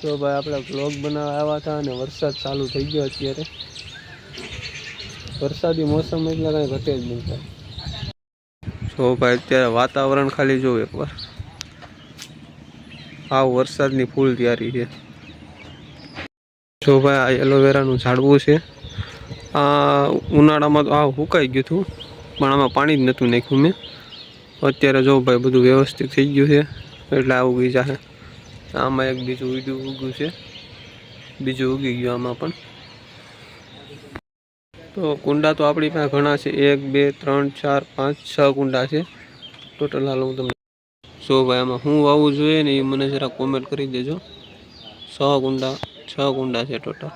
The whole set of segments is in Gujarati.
તો ભાઈ આપણે વ્લોગ બનાવવા આવ્યા હતા અને વરસાદ ચાલુ થઈ ગયો અત્યારે વરસાદી મોસમ એટલે કાંઈ ઘટે જ નહીં થાય તો ભાઈ અત્યારે વાતાવરણ ખાલી જોવું એકવાર આ વરસાદની ફૂલ તૈયારી છે જો ભાઈ આ એલોવેરાનું ઝાડવું છે આ ઉનાળામાં તો આ સુકાઈ ગયું હતું પણ આમાં પાણી જ નહોતું નાખ્યું મેં અત્યારે જો ભાઈ બધું વ્યવસ્થિત થઈ ગયું છે એટલે આવું ગઈ જાહે આમાં એક બીજું ઉગ્યું છે બીજું ઉગી ગયું આમાં પણ તો કુંડા તો આપણી પાસે ઘણા છે 1 2 3 4 5 6 કુંડા છે ટોટલ હાલ હું તમને ભાઈ આમાં હું વાવવું જોઈએ ને એ મને જરા કોમેન્ટ કરી દેજો 6 કુંડા છે ટોટલ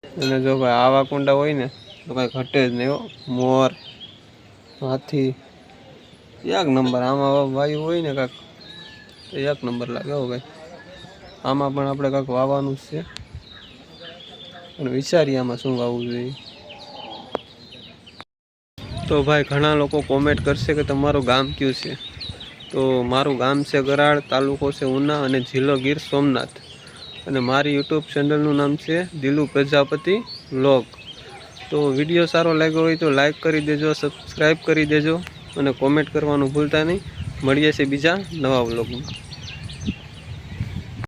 અને જો ભાઈ આવા કુંડા હોય ને તો કાંઈ ઘટે જ નહીં મોર હાથી એક નંબર આમાં વાયુ હોય ને કાંઈક એક નંબર લાગે હો ભાઈ આમાં પણ આપણે કાંઈક વાવવાનું જ છે અને વિચારીએ આમાં શું વાવવું જોઈએ તો ભાઈ ઘણા લોકો કોમેન્ટ કરશે કે તમારું ગામ કયું છે તો મારું ગામ છે ગરાળ તાલુકો છે ઉના અને જિલ્લો ગીર સોમનાથ અને મારી યુટ્યુબ ચેનલનું નામ છે દિલુ પ્રજાપતિ વ્લોગ તો વિડીયો સારો લાગ્યો હોય તો લાઈક કરી દેજો સબસ્ક્રાઈબ કરી દેજો અને કોમેન્ટ કરવાનું ભૂલતા નહીં મળીએ છીએ બીજા નવા વ્લોગમાં